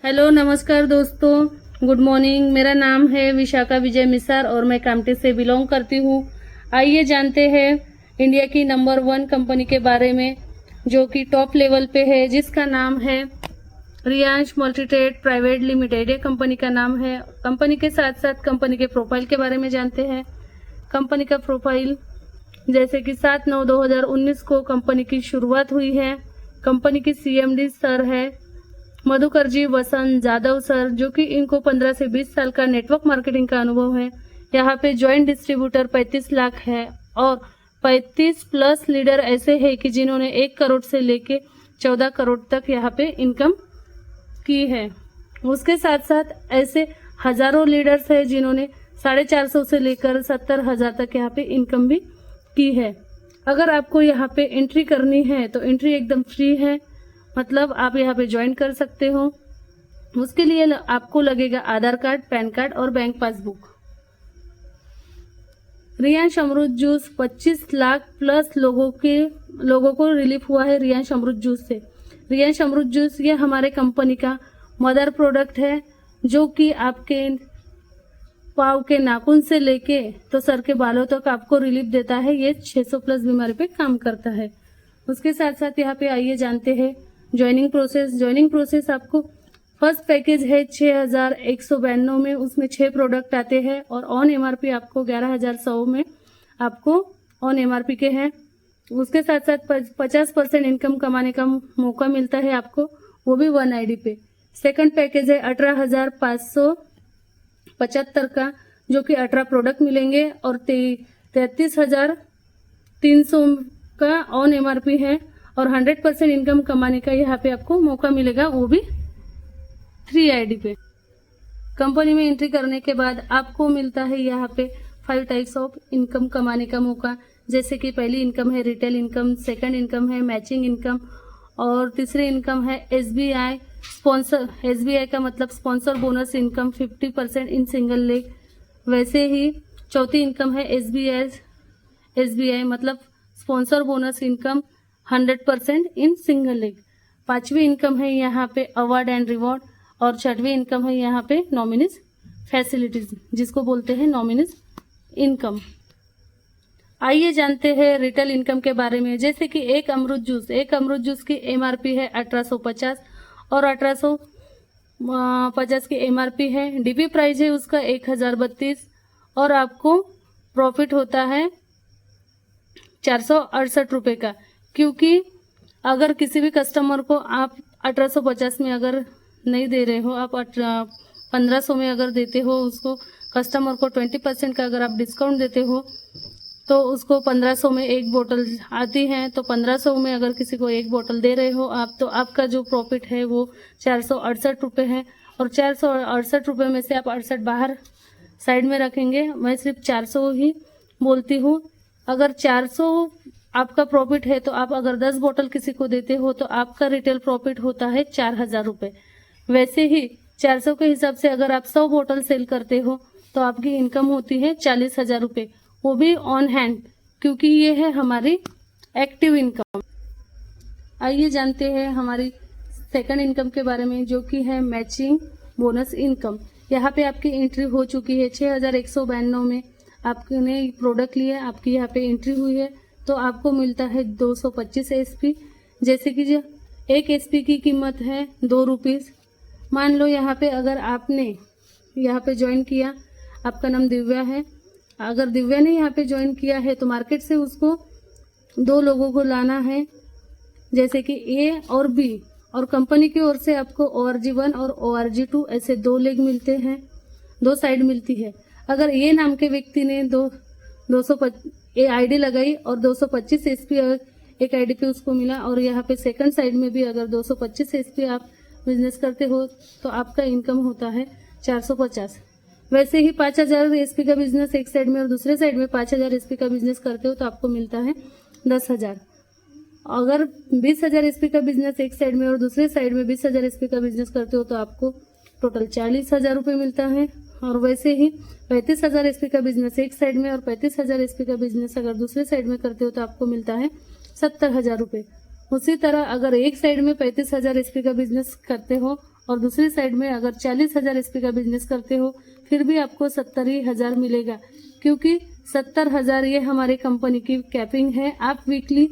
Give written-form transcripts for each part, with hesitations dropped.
Hello नमस्कार दोस्तों, good morning. मेरा नाम है विशाखा विजय मिसार और मैं कामठी से बिलोंग करती हूँ। आइए जानते हैं इंडिया की नंबर 1 कंपनी के बारे में जो कि टॉप लेवल पे है, जिसका नाम है रियांश मल्टीट्रेड प्राइवेट लिमिटेड। ये कंपनी का नाम है। कंपनी के साथ साथ कंपनी के प्रोफाइल के बारे में जानते हैं। कंपनी का प्रोफाइल जैसे कि 7/9/2019 को कंपनी की शुरुआत हुई है। कंपनी की CMD सर है मधुकर जी वसंत जादव सर, जो कि इनको 15 से 20 साल का नेटवर्क मार्केटिंग का अनुभव है। यहाँ पे ज्वाइंट डिस्ट्रीब्यूटर 35 लाख है और 35 प्लस लीडर ऐसे हैं कि जिन्होंने 1 करोड़ से लेके 14 करोड़ तक यहाँ पे इनकम की है। उसके साथ साथ ऐसे हजारों लीडर्स हैं जिन्होंने 450 से लेकर 70,000 तक यहाँ पे इनकम भी की है। अगर आपको यहाँ पे एंट्री करनी है तो एंट्री एकदम फ्री है, मतलब आप यहाँ पे ज्वाइन कर सकते हो। उसके लिए आपको लगेगा आधार कार्ड, पैन कार्ड और बैंक पासबुक। रियांश अमृत जूस 25 लाख प्लस लोगों को रिलीफ हुआ है रियांश अमृत जूस से। रियांश अमृत जूस ये हमारे कंपनी का मदर प्रोडक्ट है, जो कि आपके पाँव के नाखून से लेके तो सर के बालों तक आपको रिलीफ देता है। ये 600 प्लस बीमारी पे काम करता है। उसके साथ साथ यहाँ पे आइए जानते हैं ज्वाइनिंग प्रोसेस आपको फर्स्ट पैकेज है 6,192 में, उसमें 6 प्रोडक्ट आते हैं और ऑन MRP आपको 11,100 में आपको ऑन MRP के हैं। उसके साथ साथ 50% इनकम कमाने का मौका मिलता है आपको, वो भी 1 ID पे। सेकंड पैकेज है 18,575 का, जो कि 18 प्रोडक्ट मिलेंगे और 33,300 का ऑन MRP है और 100% इनकम कमाने का यहाँ पे आपको मौका मिलेगा, वो भी 3 ID पे। कंपनी में एंट्री करने के बाद आपको मिलता है यहाँ पे 5 टाइप्स ऑफ इनकम कमाने का मौका। जैसे कि पहली इनकम है रिटेल इनकम, सेकंड इनकम है मैचिंग इनकम और तीसरी इनकम है SBI स्पॉन्सर। SBI का मतलब sponsor bonus income 50% in single leg. वैसे ही चौथी इनकम है SBI मतलब sponsor bonus income 100% in single leg. पांचवी इनकम है यहाँ पे अवार्ड एंड रिवॉर्ड और छठवीं इनकम है यहाँ पे नॉमिनीज फैसिलिटीज, जिसको बोलते हैं नॉमिनीज इनकम। आइए जानते हैं रिटेल इनकम के बारे में। जैसे कि एक अमृत जूस की MRP है 1850 और 1850 की MRP है। DP प्राइस है उसका 1032 और आपको प्रॉफिट होता है 468 रुपए का। क्योंकि अगर किसी भी कस्टमर को आप 1850 में अगर नहीं दे रहे हो, आप 1500 में अगर देते हो, उसको कस्टमर को 20% का अगर आप डिस्काउंट देते हो तो उसको 1500 में एक बोतल आती है। तो 1500 में अगर किसी को एक बोतल दे रहे हो आप, तो आपका जो प्रॉफिट है वो 468 रुपये है और 468 रुपये में से आप 68 बाहर साइड में रखेंगे। मैं सिर्फ 400 ही बोलती हूँ। अगर 400 आपका प्रॉफिट है तो आप अगर 10 बोतल किसी को देते हो तो आपका रिटेल प्रॉफिट होता है 4,000 रुपये। वैसे ही 400 के हिसाब से अगर आप 100 बोतल सेल करते हो तो आपकी इनकम होती है 40,000 रुपये, वो भी ऑन हैंड, क्योंकि ये है हमारी एक्टिव इनकम। आइए जानते हैं हमारी सेकंड इनकम के बारे में, जो कि है मैचिंग बोनस इनकम। यहाँ पे आपकी एंट्री हो चुकी है 6,192 में। आपने प्रोडक्ट लिए, आपकी यहाँ पे एंट्री हुई है तो आपको मिलता है 225 SP। जैसे कि जो एक SP की कीमत है 2 रुपीज़। मान लो यहाँ पे अगर आपने यहाँ पे ज्वाइन किया, आपका नाम दिव्या है, अगर दिव्या ने यहाँ पे ज्वाइन किया है तो मार्केट से उसको 2 लोगों को लाना है, जैसे कि A और B, और कंपनी की ओर से आपको ORG1 और ORG2 ऐसे 2 लेग मिलते हैं, 2 साइड मिलती है। अगर A नाम के व्यक्ति ने 225 ID लगाई और 225 SP एक ID पे उसको मिला और यहाँ पे सेकंड साइड में भी अगर 225 SP आप बिजनेस करते हो तो आपका इनकम होता है 450। वैसे ही 5,000 SP का बिजनेस एक साइड में और दूसरे साइड में 5,000 SP का बिजनेस करते हो तो आपको मिलता है 10,000। अगर 20,000 SP का बिजनेस एक साइड में और दूसरे साइड में 20,000 SP का बिजनेस करते हो तो आपको टोटल 40,000 रुपये मिलता है। और वैसे ही 35,000 SP का बिजनेस एक साइड में और 35,000 SP का बिजनेस अगर दूसरे साइड में करते हो तो आपको मिलता है 70,000 रुपये। उसी तरह अगर एक साइड में 35,000 SP का बिजनेस करते हो और दूसरी साइड में अगर 40,000 एसपी का बिजनेस करते हो फिर भी आपको 70,000 मिलेगा, क्योंकि 70,000 ये हमारी कंपनी की कैपिंग है। आप वीकली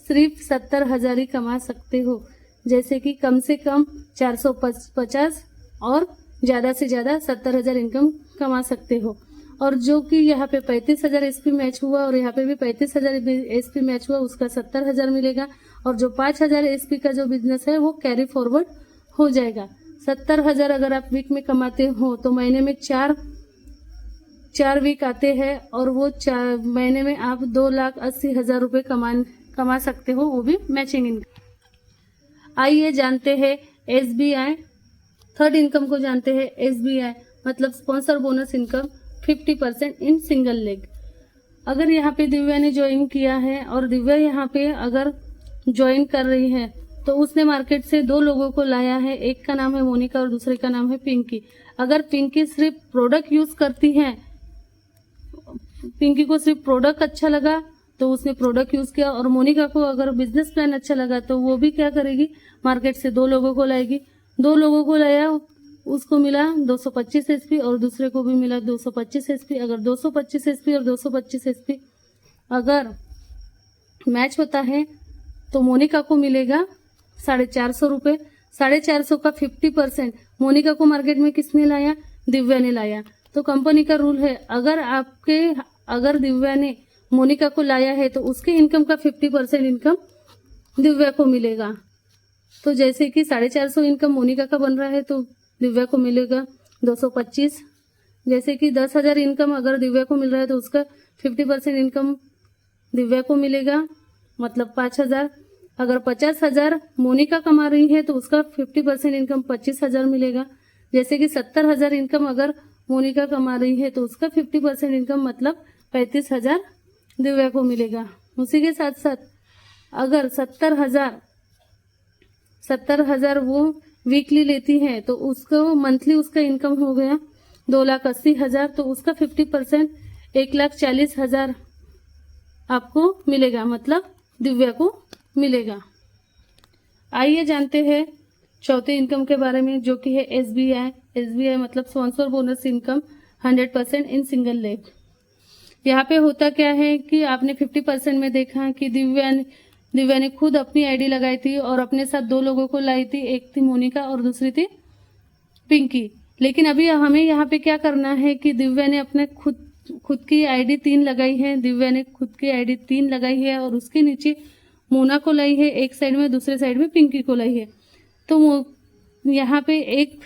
सिर्फ 70,000 ही कमा सकते हो, जैसे कि कम से कम 450 और ज़्यादा से ज़्यादा 70,000 इनकम कमा सकते हो। और जो कि यहाँ पे 35,000 एसपी मैच हुआ और यहाँ पे भी 35,000 एसपी मैच हुआ, उसका 70,000 मिलेगा। और जो 5,000 एसपी का जो बिजनेस है वो कैरी फॉरवर्ड हो जाएगा। 70,000 अगर आप वीक में कमाते हो तो महीने में चार वीक आते हैं और वो 4 महीने में आप 2,80,000 रुपये कमा सकते हो, वो भी मैचिंग इनकम। आइए जानते हैं एसबीआई थर्ड इनकम को जानते हैं। एसबीआई मतलब sponsor bonus income 50% in single leg. अगर यहाँ पे दिव्या ने ज्वाइन किया है और दिव्या यहाँ पे अगर ज्वाइन कर रही है तो उसने मार्केट से 2 लोगों को लाया है, एक का नाम है मोनिका और दूसरे का नाम है पिंकी। अगर पिंकी सिर्फ प्रोडक्ट यूज करती है, पिंकी को सिर्फ प्रोडक्ट अच्छा लगा तो उसने प्रोडक्ट यूज किया, और मोनिका को अगर बिजनेस प्लान अच्छा लगा तो वो भी क्या करेगी, मार्केट से 2 लोगों को लाएगी। 2 लोगों को लाया, उसको मिला 225 एसपी और दूसरे को भी मिला 225 एसपी। अगर 225 एसपी और 225 एसपी अगर मैच होता है तो मोनिका को मिलेगा 450 रुपये। 450 का 50% मोनिका को मार्केट में किसने लाया, दिव्या ने लाया। तो कंपनी का रूल है, अगर दिव्या ने मोनिका को लाया है तो उसके इनकम का 50% इनकम दिव्या को मिलेगा। तो जैसे कि 450 इनकम मोनिका का बन रहा है तो दिव्या को मिलेगा 225। जैसे कि 10,000 इनकम अगर दिव्या को मिल रहा है तो उसका 50% इनकम दिव्या को मिलेगा, मतलब 5,000। अगर 50,000 मोनिका कमा रही है तो उसका 50% इनकम 25,000 मिलेगा। जैसे कि 70,000 इनकम अगर मोनिका कमा रही है तो उसका 50% इनकम मतलब 35,000 दिव्या को मिलेगा। उसी के साथ साथ अगर 70,000 वो वीकली लेती है तो उसको मंथली उसका इनकम हो गया 2,80,000, तो उसका 50% 1,40,000 आपको मिलेगा, मतलब दिव्या को मिलेगा। आइए जानते हैं चौथे इनकम के बारे में, जो कि है एसबीआई। एसबीआई मतलब sponsor bonus income 100% in single leg. यहाँ पे होता क्या है कि आपने 50% में देखा कि दिव्या ने खुद अपनी आईडी लगाई थी और अपने साथ 2 लोगों को लाई थी, एक थी मोनिका और दूसरी थी पिंकी। लेकिन अभी हमें यहाँ पे क्या करना है कि दिव्या ने अपने खुद की आईडी 3 लगाई है। दिव्या ने खुद की आईडी 3 लगाई है और उसके नीचे मोना को लाई है एक साइड में, दूसरे साइड में पिंकी को लाई है। तो यहाँ पे एक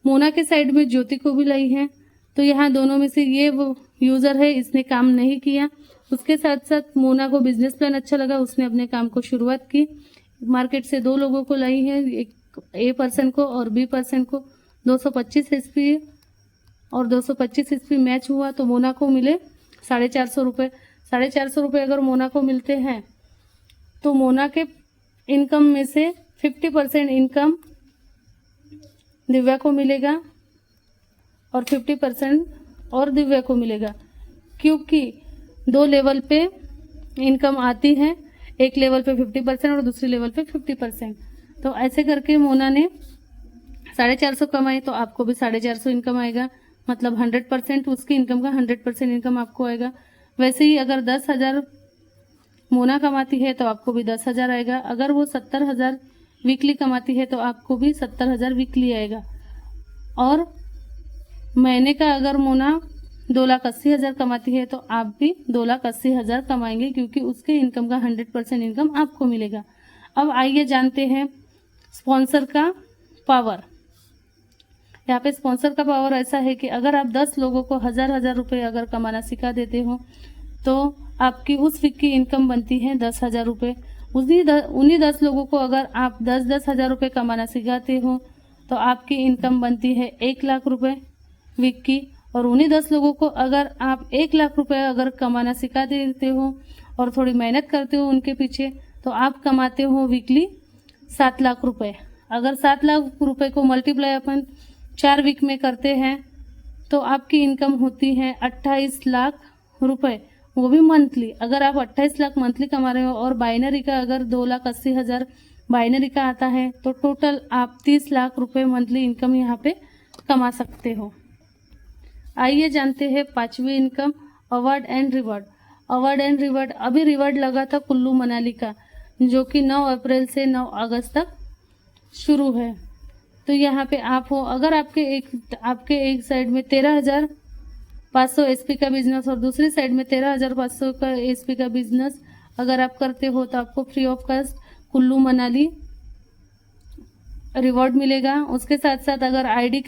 मोना के साइड में ज्योति को भी लाई है। तो यहाँ दोनों में से ये वो यूजर है, इसने काम नहीं किया। उसके साथ साथ मोना को बिजनेस प्लान अच्छा लगा, उसने अपने काम को शुरुआत की। मार्केट से 2 लोगों को लाई है, एक ए पर्सन को और बी पर्सन को। 225 एसपी और 225 एसपी मैच हुआ तो मोना को मिले 450 रुपये। 450 रुपये अगर मोना को मिलते हैं तो मोना के इनकम में से 50% इनकम दिव्या को मिलेगा और 50% और दिव्या को मिलेगा, क्योंकि 2 लेवल पे इनकम आती है, एक लेवल पे 50% और दूसरी लेवल पे 50%। तो ऐसे करके मोना ने 450 कमाई तो आपको भी 450 इनकम आएगा, मतलब 100% उसकी इनकम का 100% इनकम आपको आएगा। वैसे ही अगर 10,000 मोना कमाती है तो आपको भी 10,000 आएगा। अगर वो 70,000 वीकली कमाती है तो आपको भी 70,000 वीकली आएगा। और महीने का अगर मोना 2,80,000 कमाती है तो आप भी 2,80,000 कमाएंगे, क्योंकि उसके इनकम का 100% इनकम आपको मिलेगा। अब आइए जानते हैं स्पॉन्सर का पावर। यहाँ पे स्पॉन्सर का पावर ऐसा है कि अगर आप 10 लोगों को 1,000 रुपये अगर कमाना सिखा देते हो तो आपकी उस वीक की इनकम बनती है 10,000 रुपये। उन्हीं 10 लोगों को अगर आप 10-10 हज़ार रुपये कमाना सिखाते हो तो आपकी इनकम बनती है 1,00,000 रुपये वीक की। और उन्हीं 10 लोगों को अगर आप 1,00,000 रुपये अगर कमाना सिखा देते हो और थोड़ी मेहनत करते हो उनके पीछे तो आप कमाते हो वीकली 7,00,000 रुपये। अगर 7,00,000 रुपये को मल्टीप्लाई अपन 4 वीक में करते हैं तो आपकी इनकम होती है 28,00,000 रुपये, वो भी मंथली। अगर आप 28 लाख मंथली कमा रहे हो और बाइनरी का अगर 2,80,000 बाइनरी का आता है तो टोटल आप 30 लाख रुपए मंथली इनकम यहाँ पे कमा सकते हो। आइए जानते हैं पांचवी income, award and reward. Award and reward, अभी रिवॉर्ड लगा था कुल्लू मनाली का, जो कि 9 अप्रैल से 9 अगस्त तक शुरू है। तो यहाँ पे आप हो, अगर आपके एक साइड में 13,500 एसपी का बिजनेस और दूसरी साइड में 13,500 का एसपी का बिजनेस अगर आप करते हो तो आपको free of cost Kullu Manali reward मिलेगा। उसके साथ साथ अगर आईडी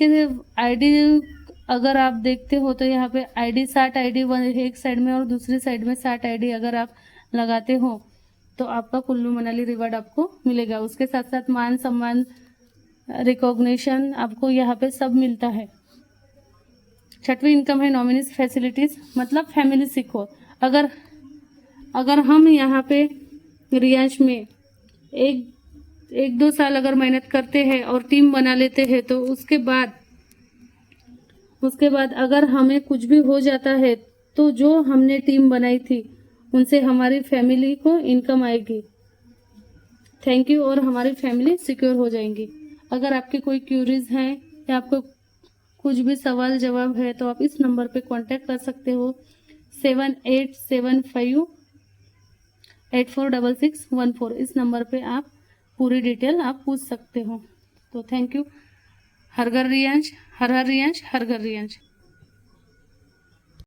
अगर आप देखते हो तो यहाँ पे आईडी 60 आईडी एक साइड में और दूसरी साइड में 60 आईडी अगर आप लगाते हो तो आपका कुल्लू मनाली रिवॉर्ड आपको मिलेगा। उसके साथ साथ मान सम्मान, रिकॉग्निशन आपको यहाँ पे सब मिलता है। छठवीं इनकम है नॉमिनीज फैसिलिटीज, मतलब फैमिली सिक्योर। अगर हम यहाँ पे रियांश में एक दो साल अगर मेहनत करते हैं और टीम बना लेते हैं तो उसके बाद अगर हमें कुछ भी हो जाता है तो जो हमने टीम बनाई थी उनसे हमारी फैमिली को इनकम आएगी, थैंक यू, और हमारी फैमिली सिक्योर हो जाएंगी। अगर आपके कोई क्यूरीज हैं या आपको कुछ भी सवाल जवाब है तो आप इस नंबर पे कांटेक्ट कर सकते हो 7875846614। इस नंबर पे आप पूरी डिटेल आप पूछ सकते हो। तो थैंक यू। हर घर रियांश, हर हर रियांश, हर घर रियांश।